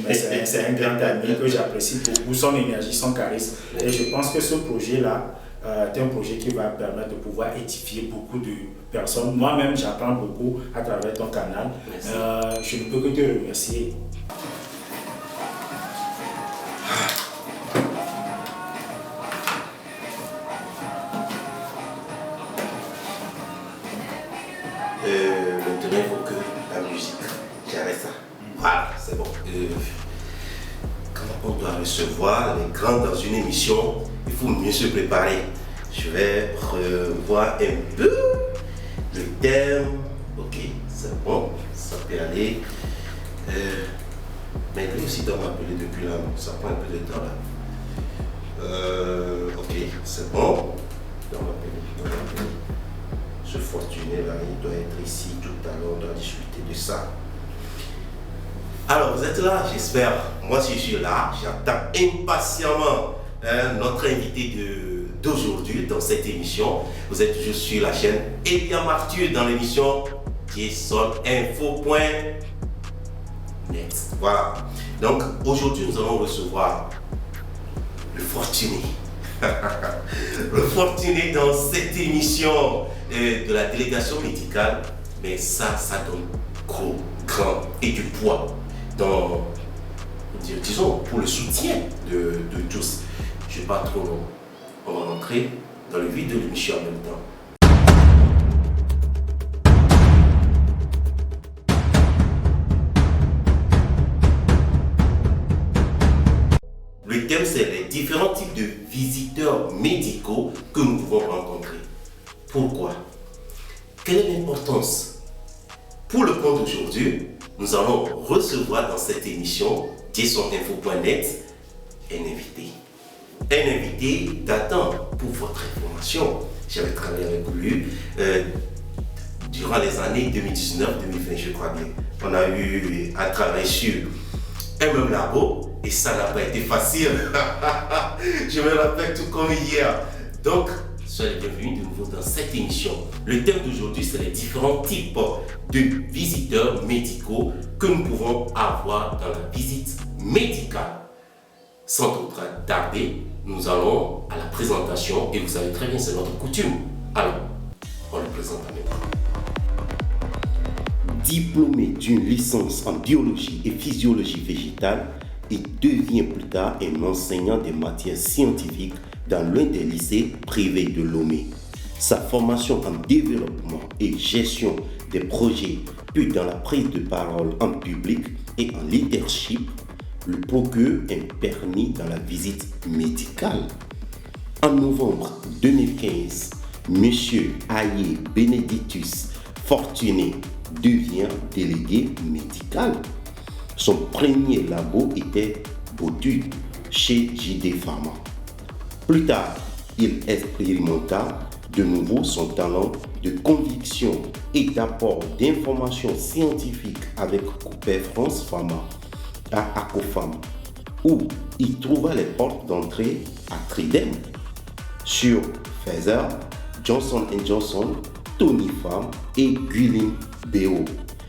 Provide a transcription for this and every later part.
mais c'est un grand ami que j'apprécie beaucoup, son énergie, son charisme. Et je pense que ce projet-là est un projet qui va permettre de pouvoir édifier beaucoup de personnes. Moi-même, j'apprends beaucoup à travers ton canal. Je ne peux que te remercier. Maintenant, il faut que la musique, j'arrête ça. Voilà, c'est bon. Quand on doit recevoir les grands dans une émission, il faut mieux se préparer. Je vais revoir un peu le thème. Ok, c'est bon, ça peut aller. Mais lui aussi doit m'appeler depuis là, ça prend un peu de temps là. Ok, c'est bon. Il doit m'appeler. Ce fortuné là, il doit être ici tout à l'heure, on doit discuter de ça. Alors, vous êtes là, j'espère. Moi, si je suis là, j'attends impatiemment notre invité d'aujourd'hui dans cette émission. Vous êtes toujours sur la chaîne Eliam Arthur dans l'émission JSONinfo.net. Voilà. Donc, aujourd'hui, nous allons recevoir le fortuné. Le fortuné dans cette émission de la délégation médicale. Mais ça donne gros, grand et du poids dans, disons, pour le soutien de tous. Je ne vais pas trop long. On va rentrer dans le vif de l'émission en même temps. Le thème, c'est les différents types de visiteurs médicaux que nous pouvons rencontrer. Pourquoi? Quelle est l'importance? Pour le compte d'aujourd'hui, nous allons recevoir dans cette émission JSONinfo.net un invité. Un invité datant pour votre information. J'avais travaillé avec lui durant les années 2019-2020, je crois bien. On a eu à travailler sur un même labo et ça n'a pas été facile. Je me rappelle tout comme hier. Donc, soyez les bienvenus de nouveau dans cette émission. Le thème d'aujourd'hui, c'est les différents types de visiteurs médicaux que nous pouvons avoir dans la visite médicale. Sans trop tarder, nous allons à la présentation et vous savez très bien, c'est notre coutume. Alors, on le présente à même. Diplômé d'une licence en biologie et physiologie végétale, il devient plus tard un enseignant des matières scientifiques dans l'un des lycées privés de Lomé. Sa formation en développement et gestion des projets, puis dans la prise de parole en public et en leadership, lui procure un permis dans la visite médicale. En novembre 2015, M. Aye Benedictus Fortuné devient délégué médical. Son premier labo était Bodu chez JD Pharma. Plus tard, il expérimenta de nouveau son talent de conviction et d'apport d'informations scientifiques avec Cooper France Pharma à Acofam, où il trouva les portes d'entrée à Tridem sur Pfizer, Johnson & Johnson, Tony Pharm et Guilin BO.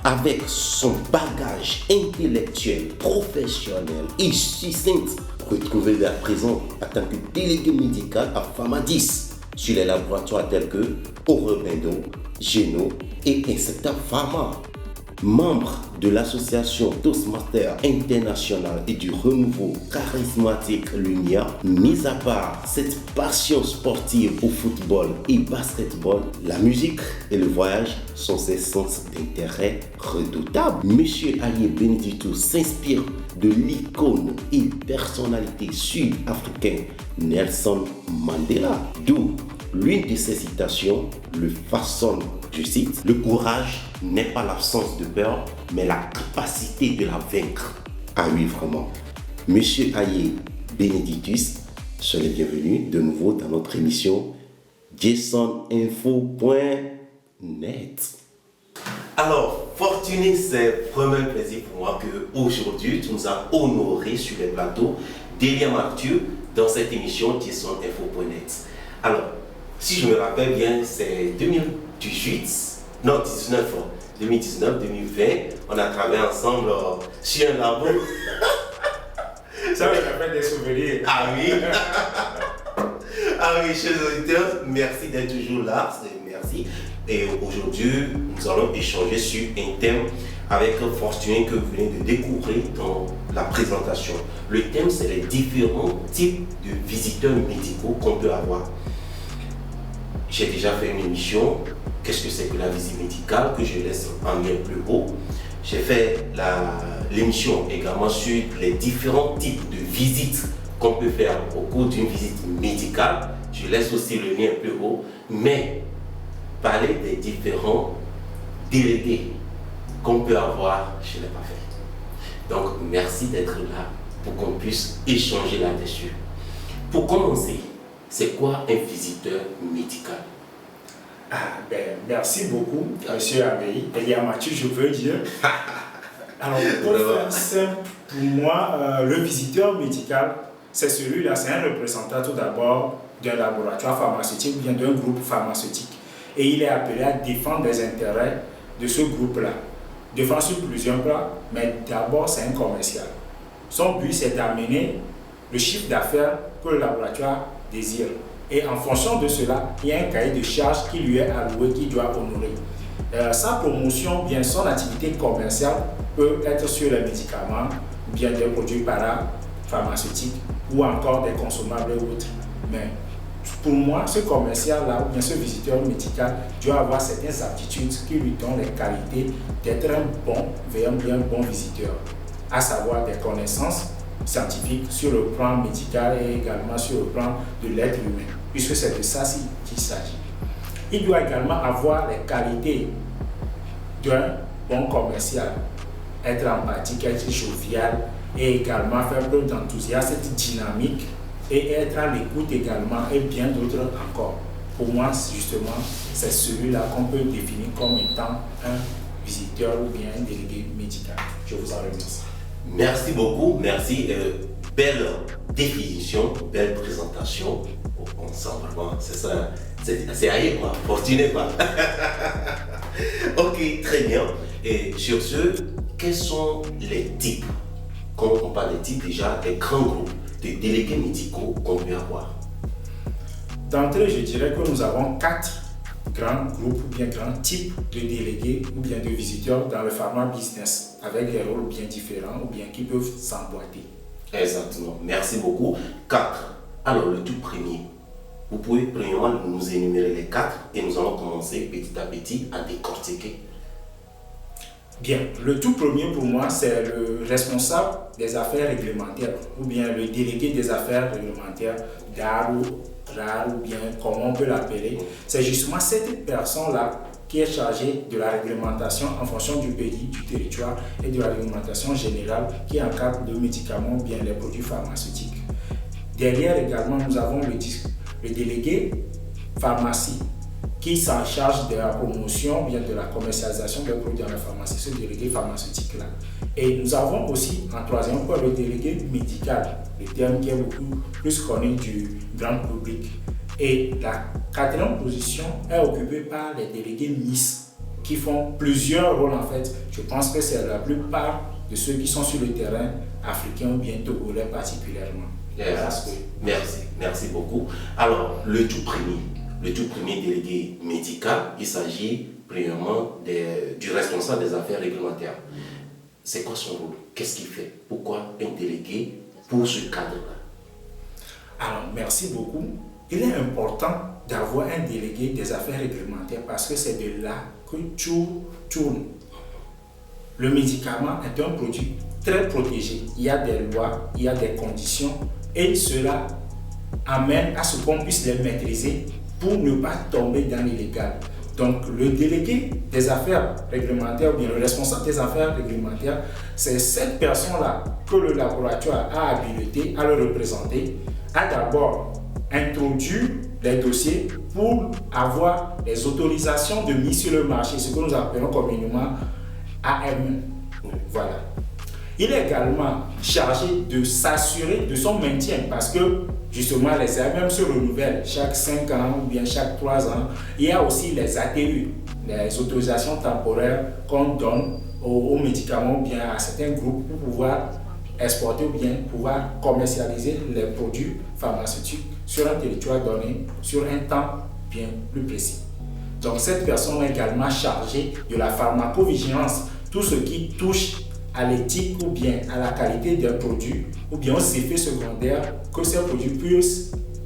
Avec son bagage intellectuel, professionnel et succinct, retrouvé à présent en tant que délégué médical à Pharmadis sur les laboratoires tels que Aurobindo, Geno et Insecta Pharma. Membre de l'association Toastmaster International et du renouveau charismatique Lunia, mis à part cette passion sportive au football et basketball, la musique et le voyage sont ses sens d'intérêt redoutables. Monsieur Aye Benedictus s'inspire de l'icône et personnalité sud-africaine Nelson Mandela, d'où l'une de ses citations le façonne, je cite, « Le courage n'est pas l'absence de peur, mais la capacité de la vaincre. » Ah oui, vraiment. Monsieur Aye Benedictus, soyez bienvenus de nouveau dans notre émission JSONinfo.net. Alors, Fortuné, c'est vraiment un plaisir pour moi qu'aujourd'hui, tu nous as honorés sur les plateaux d'Eliam Arthur dans cette émission JSONinfo.net. Alors, si je me rappelle bien, c'est 2019, 2020, on a travaillé ensemble sur un labo. fait des souvenirs. Ah oui. Ah oui, chers auditeurs, merci d'être toujours là. Merci. Et aujourd'hui, nous allons échanger sur un thème avec Fortuné que vous venez de découvrir dans la présentation. Le thème, c'est les différents types de visiteurs médicaux qu'on peut avoir. J'ai déjà fait une émission, qu'est-ce que c'est que la visite médicale, que je laisse en lien plus haut. J'ai fait l'émission également sur les différents types de visites qu'on peut faire au cours d'une visite médicale. Je laisse aussi le lien plus haut. Mais parler des différents délégués qu'on peut avoir chez les PAFET. Donc, merci d'être là pour qu'on puisse échanger là-dessus. Pour commencer, c'est quoi un visiteur médical? Merci beaucoup, M. Abey. Et à Mathieu, je veux dire. Alors, pour faire simple, pour moi, le visiteur médical, c'est celui-là, c'est un représentant tout d'abord d'un laboratoire pharmaceutique ou bien d'un groupe pharmaceutique. Et il est appelé à défendre les intérêts de ce groupe-là. Défendre sur plusieurs plans, mais d'abord, c'est un commercial. Son but, c'est d'amener le chiffre d'affaires que le laboratoire désire. Et en fonction de cela, il y a un cahier de charges qui lui est alloué, qu'il doit honorer. Sa promotion, bien son activité commerciale peut être sur les médicaments, bien des produits parapharmaceutiques ou encore des consommables et autres. Mais pour moi, ce commercial-là, ou bien ce visiteur médical, doit avoir certaines aptitudes qui lui donnent les qualités d'être un bon visiteur, à savoir des connaissances scientifiques sur le plan médical et également sur le plan de l'être humain, puisque c'est de ça qu'il s'agit. Il doit également avoir les qualités d'un bon commercial, être empathique, être jovial et également faire preuve d'enthousiasme, être dynamique et être à l'écoute également et bien d'autres encore. Pour moi, justement, c'est celui-là qu'on peut définir comme étant un visiteur ou bien un délégué médical. Je vous en remercie. Merci beaucoup, merci. Belle définition, belle présentation. On sent vraiment, c'est ça, c'est ailleurs quoi, Fortuné quoi. Ok, très bien. Et sur ce, quels sont les types, quand on parle des types déjà, des grands groupes de délégués médicaux qu'on peut avoir? D'entrée, je dirais que nous avons 4 grands groupes ou bien grands types de délégués ou bien de visiteurs dans le pharma business, avec des rôles bien différents ou bien qui peuvent s'emboîter. Exactement, merci beaucoup. 4. Alors, le tout premier, vous pouvez premièrement nous énumérer les 4 et nous allons commencer petit à petit à décortiquer. Bien, le tout premier pour moi, c'est le responsable des affaires réglementaires ou bien le délégué des affaires réglementaires, DAR ou bien comment on peut l'appeler. C'est justement cette personne-là qui est chargée de la réglementation en fonction du pays, du territoire et de la réglementation générale qui encadre le médicament ou bien les produits pharmaceutiques. Derrière également, nous avons le délégué pharmacie qui s'en charge de la promotion, bien de la commercialisation des produits dans la pharmacie, ce délégué pharmaceutique-là. Et nous avons aussi, en troisième point, le délégué médical, le terme qui est beaucoup plus connu du grand public. Et la quatrième position est occupée par les délégués MIS, qui font plusieurs rôles en fait. Je pense que c'est la plupart de ceux qui sont sur le terrain africain ou bien togolais particulièrement. Merci beaucoup. Alors, le tout premier délégué médical, il s'agit premièrement du responsable des affaires réglementaires. C'est quoi son rôle? Qu'est-ce qu'il fait? Pourquoi un délégué pour ce cadre-là? Alors, merci beaucoup. Il est important d'avoir un délégué des affaires réglementaires parce que c'est de là que tout tourne. Le médicament est un produit très protégé. Il y a des lois, il y a des conditions et cela amène à ce qu'on puisse les maîtriser pour ne pas tomber dans l'illégal. Donc le délégué des affaires réglementaires ou bien le responsable des affaires réglementaires, c'est cette personne-là que le laboratoire a habilité à le représenter, a d'abord introduit les dossiers pour avoir les autorisations de mise sur le marché, ce que nous appelons communément AM. Voilà. Il est également chargé de s'assurer de son maintien parce que justement les AMM se renouvellent chaque 5 ans ou bien chaque 3 ans. Il y a aussi les ATU, les autorisations temporaires qu'on donne aux médicaments ou bien à certains groupes pour pouvoir exporter ou bien pouvoir commercialiser les produits pharmaceutiques sur un territoire donné, sur un temps bien plus précis. Donc cette personne est également chargée de la pharmacovigilance, tout ce qui touche à l'éthique ou bien à la qualité des produits ou bien aux effets secondaires que ces produits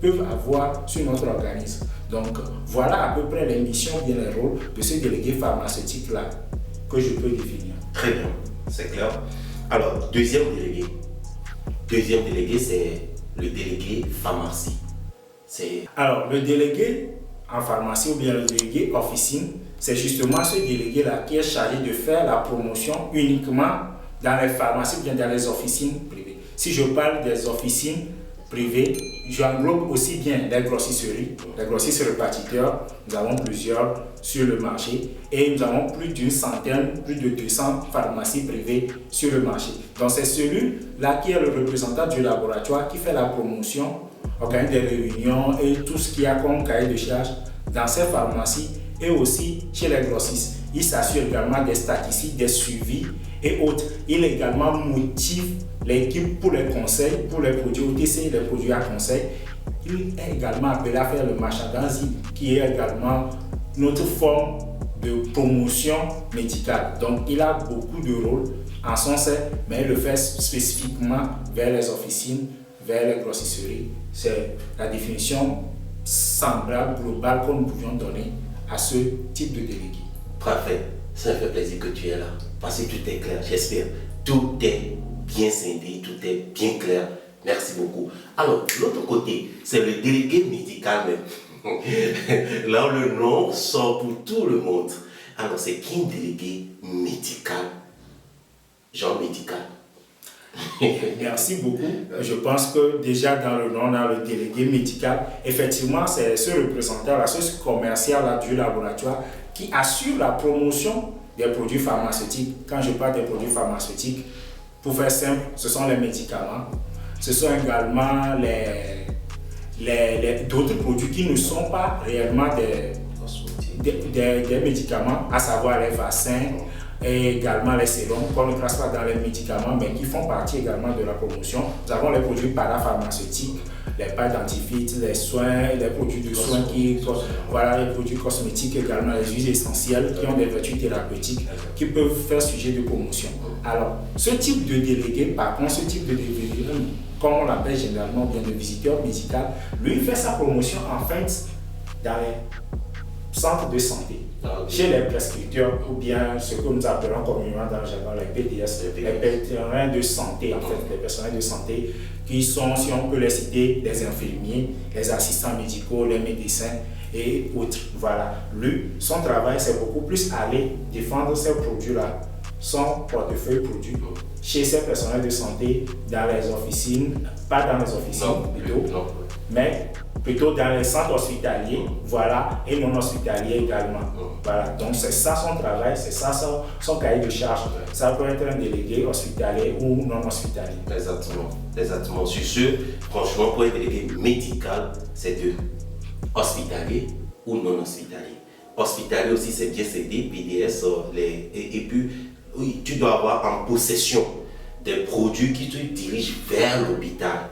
peuvent avoir sur notre organisme. Donc voilà à peu près les missions ou bien les rôles de ce délégué pharmaceutique-là que je peux définir. Très bien, c'est clair. Alors, deuxième délégué. Deuxième délégué, c'est le délégué pharmacie. Alors, le délégué en pharmacie ou bien le délégué officine, c'est justement ce délégué-là qui est chargé de faire la promotion uniquement dans les pharmacies ou bien dans les officines privées. Si je parle des officines privées, j'englobe aussi bien les grossisseries répartiteurs. Nous avons plusieurs sur le marché et nous avons plus d'une centaine, plus de 200 pharmacies privées sur le marché. Donc c'est celui-là qui est le représentant du laboratoire qui fait la promotion, organise des réunions et tout ce qu'il y a comme cahier de charge dans ces pharmacies et aussi chez les grossistes. Il s'assure également des statistiques, des suivis et autres. Il également motive l'équipe pour les conseils, pour les produits OTC, les produits à conseil. Il est également appelé à faire le merchandising, qui est également notre forme de promotion médicale. Donc, il a beaucoup de rôles en son sein, mais il le fait spécifiquement vers les officines, vers les grossisseries. C'est la définition semblable, globale que nous pouvions donner à ce type de délégué. Parfait, ça me fait plaisir que tu es là, parce que tout est clair, j'espère. Tout est bien scindé, tout est bien clair. Merci beaucoup. Alors, l'autre côté, c'est le délégué médical même. Là, le nom sort pour tout le monde. Alors, c'est qui un délégué médical? Genre médical. Merci beaucoup. Je pense que déjà dans le nom, on a le délégué médical. Effectivement, c'est ce représentant, ce commercial du laboratoire qui assure la promotion des produits pharmaceutiques. Quand je parle des produits pharmaceutiques, pour faire simple, ce sont les médicaments. Ce sont également d'autres produits qui ne sont pas réellement des médicaments, à savoir les vaccins et également les sérums, qu'on ne classe pas dans les médicaments, mais qui font partie également de la promotion. Nous avons les produits parapharmaceutiques, les pâtes dentifrices, les soins, les produits de soins, les produits cosmétiques également, les huiles essentielles qui ont des vertus thérapeutiques qui peuvent faire sujet de promotion. Alors, ce type de délégué, par contre, ce type de délégué, comme on l'appelle généralement bien de visiteur médical, lui fait sa promotion en fait dans les centres de santé, chez les prescripteurs ou bien ce que nous appelons communément dans le jargon les PDS, les personnels de santé, en fait, les personnels de santé qui sont, si on peut les citer, les infirmiers, les assistants médicaux, les médecins et autres. Voilà. Lui, son travail, c'est beaucoup plus aller défendre ces produits-là, son portefeuille produit chez ces personnels de santé, dans les officines, pas dans les officines plutôt, mais plutôt dans les centres hospitaliers, voilà, et non hospitaliers également. Voilà, donc c'est ça son travail, c'est ça son cahier de charge. Ça peut être un délégué hospitalier ou non hospitalier. Exactement. Sur ce, franchement, pour un délégué médical, c'est deux. Hospitalier ou non hospitalier. Hospitalier aussi, c'est bien cédé, PDS, et puis, oui, tu dois avoir en possession des produits qui te dirigent vers l'hôpital.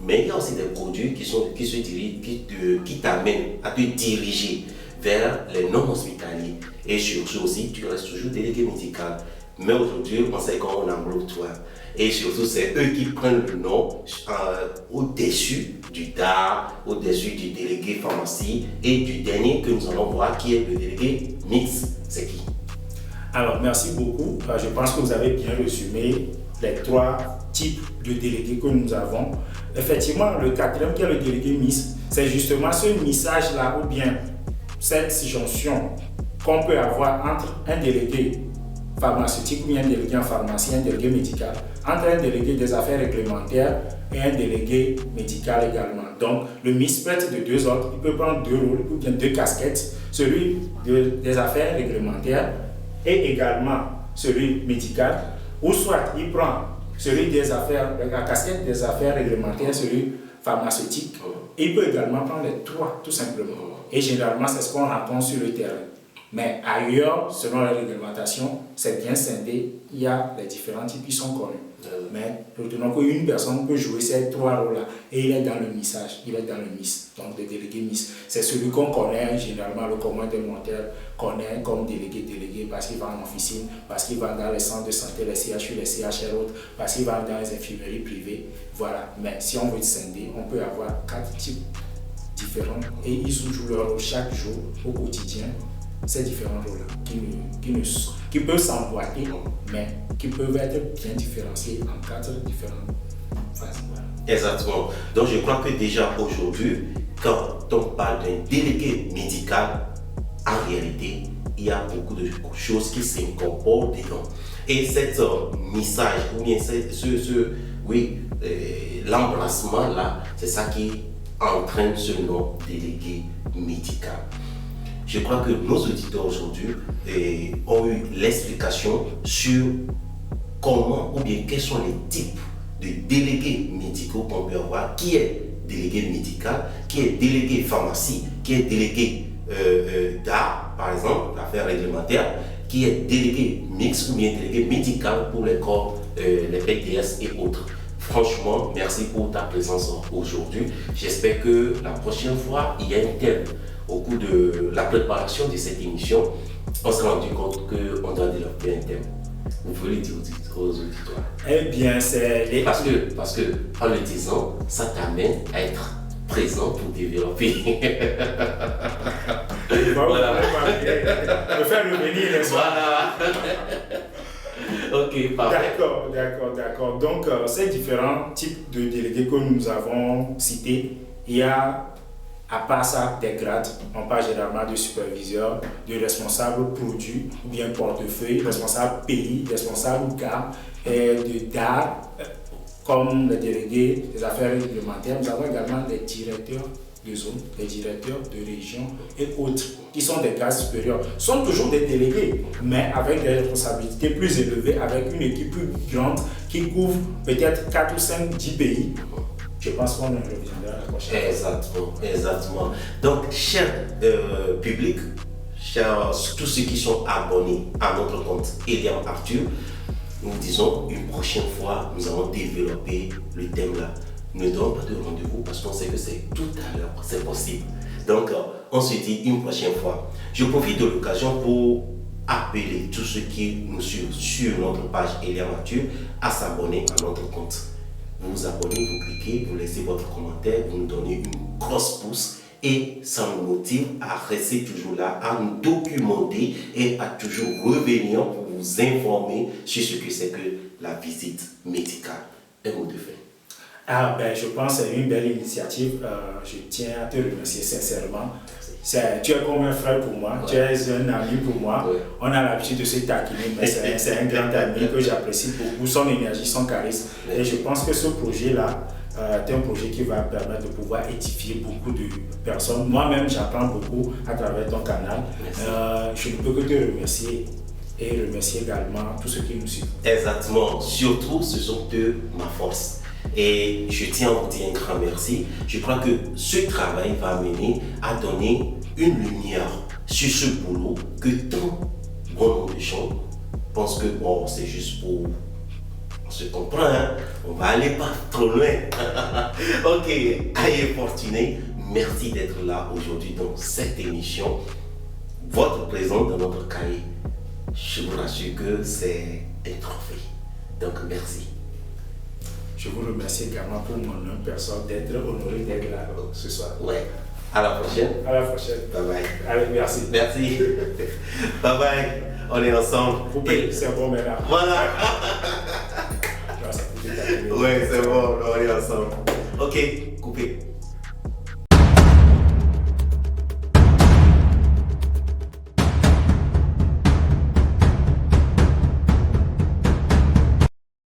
Mais il y a aussi des produits qui t'amènent à te diriger vers les non-hospitaliers. Et surtout aussi, tu restes toujours délégué médical. Mais aujourd'hui, on sait qu'on englobe toi. Et surtout, c'est eux qui prennent le nom au-dessus du DAR, au-dessus du délégué pharmacie et du dernier que nous allons voir qui est le délégué mix. C'est qui? Alors, merci beaucoup. Je pense que vous avez bien résumé les trois types de délégués que nous avons. Effectivement, le quatrième qui est le délégué mix, c'est justement ce mixage-là ou bien cette jonction qu'on peut avoir entre un délégué pharmaceutique ou bien un délégué en pharmacie, un délégué médical, entre un délégué des affaires réglementaires et un délégué médical également. Donc, le mix peut être de deux ordres, il peut prendre deux rôles ou bien deux casquettes, celui des affaires réglementaires et également celui médical, ou soit il prend celui des affaires, la casquette des affaires réglementaires, celui pharmaceutique. Il peut également prendre les trois, tout simplement. Et généralement, c'est ce qu'on rencontre sur le terrain. Mais ailleurs, selon la réglementation, c'est bien scindé. Il y a les différents types qui sont connus. Mais retenons qu'une personne peut jouer ces 3 rôles-là et il est dans le missage, il est dans le MIS, donc le délégué MIS. C'est celui qu'on connaît généralement, le commun des montaires, connaît comme délégué parce qu'il va en officine, parce qu'il va dans les centres de santé, les CHU, les CHR autres, parce qu'il va dans les infirmeries privées. Voilà. Mais si on veut scinder, on peut avoir 4 types différents et ils jouent leur rôle chaque jour au quotidien. Ces différents rôles-là qui peuvent s'emboîter, mais qui peuvent être bien différenciés en 4 différentes phases. Voilà. Exactement. Donc je crois que déjà aujourd'hui, quand on parle d'un délégué médical, en réalité, il y a beaucoup de choses qui s'incorporent dedans. Et cet message, ou bien l'embrassement-là, c'est ça qui entraîne ce nom délégué médical. Je crois que nos auditeurs aujourd'hui ont eu l'explication sur comment ou bien quels sont les types de délégués médicaux qu'on peut avoir, qui est délégué médical, qui est délégué pharmacie, qui est délégué d'art, par exemple, l'affaire réglementaire, qui est délégué mixte ou bien délégué médical pour les corps, les PTS et autres. Franchement, merci pour ta présence aujourd'hui. J'espère que la prochaine fois, il y a un thème. Au cours de la préparation de cette émission, on s'est rendu compte qu'on doit développer un thème. Vous pouvez le dire aux auditeurs. Eh bien, c'est... Parce que, en le disant, ça t'amène à être présent pour développer. Voilà. Me faire revenir les soirs. Voilà. Ok, parfait. D'accord. Donc, ces différents types de délégués que nous avons cités, il y a, à part ça, des grades. On parle généralement de superviseur, de responsable produit ou bien portefeuille, responsable pays, responsable gamme, et de DAR, comme les délégués des affaires réglementaires. Nous avons également des directeurs de zone, des directeurs de région et autres, qui sont des grades supérieurs. Ce sont toujours des délégués, mais avec des responsabilités plus élevées, avec une équipe plus grande qui couvre peut-être 4 ou 5, 10 pays. Je pense qu'on en reviendra la prochaine fois. Exactement. Donc, cher public, chers tous ceux qui sont abonnés à notre compte Eliam Arthur, nous disons une prochaine fois, nous allons développer le thème là. Ne donnons pas de rendez-vous parce qu'on sait que c'est tout à l'heure, c'est possible. Donc, on se dit une prochaine fois. Je profite de l'occasion pour appeler tous ceux qui nous suivent sur notre page Eliam Arthur à s'abonner à notre compte. Vous vous abonnez, vous cliquez, vous laissez votre commentaire, vous nous donnez une grosse pouce et ça nous motive à rester toujours là, à nous documenter et à toujours revenir pour vous informer sur ce que c'est que la visite médicale. Un mot de fin. Je pense que c'est une belle initiative. Je tiens à te remercier sincèrement. Tu es comme un frère pour moi, tu es un ami pour moi. On a l'habitude de se taquiner, mais c'est un grand ami que j'apprécie beaucoup, son énergie, son charisme. Et je pense que ce projet-là est un projet qui va permettre de pouvoir édifier beaucoup de personnes. Moi-même, j'apprends beaucoup à travers ton canal. Je ne peux que te remercier et remercier également tous ceux qui nous suivent. Exactement. Surtout, ce sont de ma force. Et je tiens à vous dire un grand merci. Je crois que ce travail va amener à donner une lumière sur ce boulot que tant bon nombre de gens pensent que c'est juste pour... On se comprend, hein? On va aller pas trop loin. Ok, Aïe Fortuné, merci d'être là aujourd'hui dans cette émission. Votre présence dans notre cahier, je vous rassure que c'est un trophée. Donc merci. Je vous remercie également pour mon nom personne d'être honoré d'être là ce soir. Ouais. À la prochaine. À la prochaine. Bye bye. Allez, merci. Merci. Bye bye. On est ensemble. C'est bon maintenant. Voilà. Non, ça peut être ouais, c'est bon. On est ensemble. Ok.